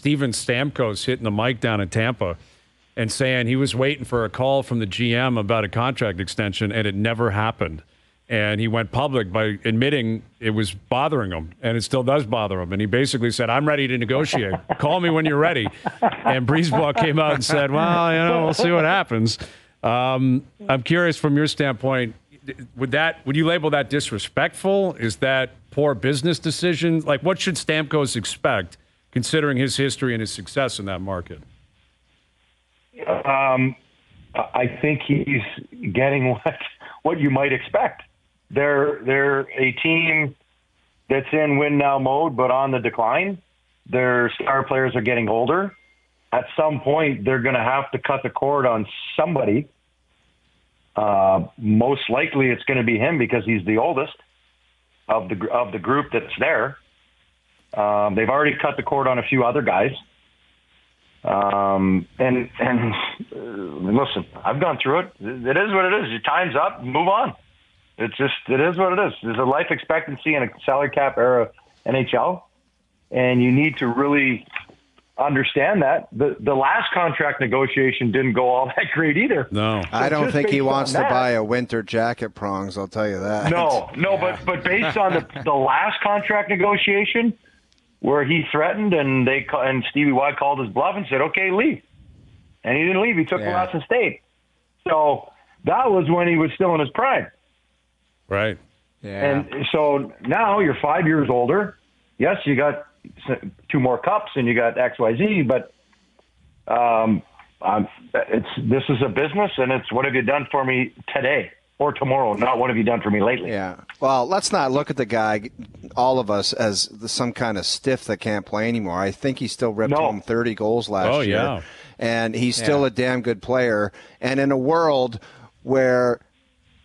Steven Stamkos hitting the mic down in Tampa and saying he was waiting for a call from the GM about a contract extension, and it never happened. And he went public by admitting it was bothering him, and it still does bother him. And he basically said, I'm ready to negotiate. Call me when you're ready. And Brisebois came out and said, well, we'll see what happens. I'm curious from your standpoint, would you label that disrespectful? Is that poor business decision? Like, what should Stamkos expect, considering his history and his success in that market? I think he's getting what you might expect. They're a team that's in win now mode, but on the decline. Their star players are getting older. At some point, they're going to have to cut the cord on somebody. Most likely, it's going to be him because he's the oldest of the group that's there. They've already cut the cord on a few other guys. And listen, I've gone through it. It is what it is. Your time's up. Move on. It is what it is. There's a life expectancy in a salary cap era NHL, and you need to really understand that. The last contract negotiation didn't go all that great either. No, so I don't think he wants to buy a winter jacket, Prongs. I'll tell you that. No, yeah. but based on the last contract negotiation, where he threatened and Stevie Y called his bluff and said, "Okay, leave," and he didn't leave. He took the last and stayed. So that was when he was still in his prime. Right. Yeah. And so now you're 5 years older. Yes, you got 2 more cups and you got XYZ, but this is a business, and it's what have you done for me today or tomorrow, not what have you done for me lately. Yeah. Well, let's not look at the guy, all of us, as some kind of stiff that can't play anymore. I think he still ripped home 30 goals last year. Yeah. And he's still a damn good player. And in a world where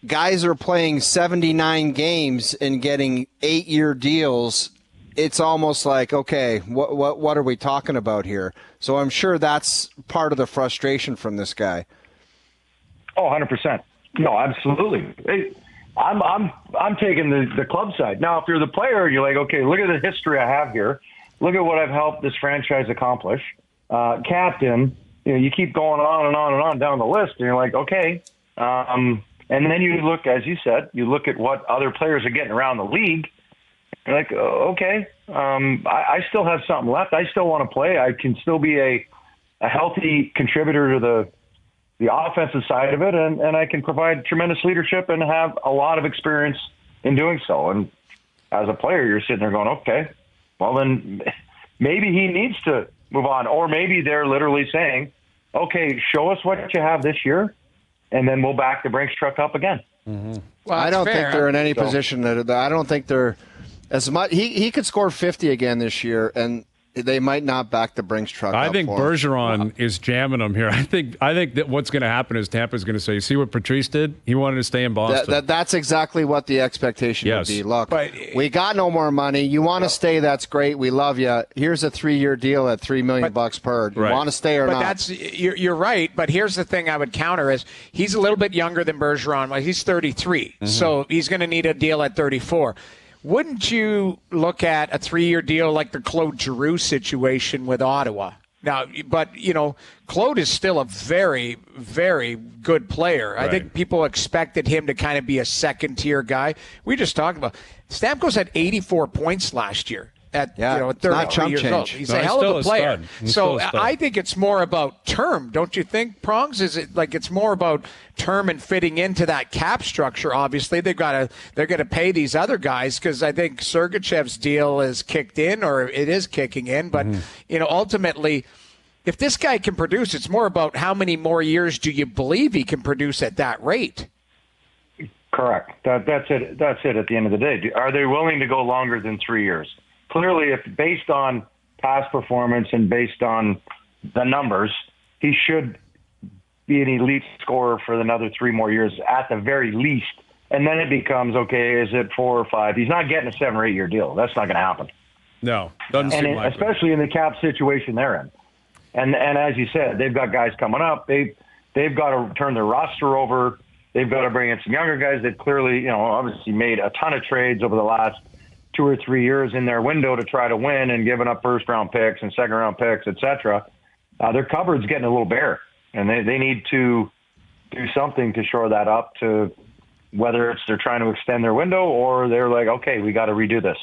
guys are playing 79 games and getting 8-year deals, it's almost like, okay, what are we talking about here? So I'm sure that's part of the frustration from this guy. Oh, 100%. No, absolutely. I'm taking the club side. Now, if you're the player, you're like, okay, look at the history I have here. Look at what I've helped this franchise accomplish. Captain, you keep going on and on and on down the list, and you're like, okay. And then you look, as you said, you look at what other players are getting around the league. You're like, okay, I still have something left. I still want to play. I can still be a healthy contributor to the offensive side of it, and I can provide tremendous leadership and have a lot of experience in doing so. And as a player, you're sitting there going, okay, well then maybe he needs to move on. Or maybe they're literally saying, okay, show us what you have this year, and then we'll back the Brinks truck up again. Mm-hmm. Well, I don't think they're in any position that I don't think they're as much. He could score 50 again this year, and they might not back the Brinks truck up. I think Bergeron is jamming them here. I think that what's going to happen is Tampa's going to say, you see what Patrice did? He wanted to stay in Boston. That's exactly what the expectation would be. Look, we got no more money. You want to stay, that's great. We love you. Here's a 3-year deal at $3 million per. You want to stay or not? You're right, but here's the thing I would counter is he's a little bit younger than Bergeron. Well, he's 33, mm-hmm. So he's going to need a deal at 34. Wouldn't you look at a 3-year deal like the Claude Giroux situation with Ottawa? Now, but, Claude is still a very, very good player. Right. I think people expected him to kind of be a second-tier guy. We just talked about Stamkos had 84 points last year. At 33 years old. He's a hell of a player. So I think it's more about term, don't you think, Prongs? Is it like it's more about term and fitting into that cap structure? Obviously, they're going to pay these other guys because I think Sergachev's deal is kicked in, or it is kicking in. But ultimately, if this guy can produce, it's more about how many more years do you believe he can produce at that rate? Correct. That's it. That's it. At the end of the day, are they willing to go longer than 3 years? Clearly, if based on past performance and based on the numbers, he should be an elite scorer for another 3 more years at the very least. And then it becomes, okay, is it 4 or 5? He's not getting a 7 or 8 year deal. That's not going to happen. No, doesn't seem like especially in the cap situation they're in. And as you said, they've got guys coming up. They've got to turn their roster over. They've got to bring in some younger guys. They've clearly, obviously made a ton of trades over the last 2 or 3 years in their window to try to win and giving up first-round picks and second-round picks, et cetera, their cupboard's getting a little bare, and they need to do something to shore that up, to whether it's they're trying to extend their window or they're like, okay, we got to redo this.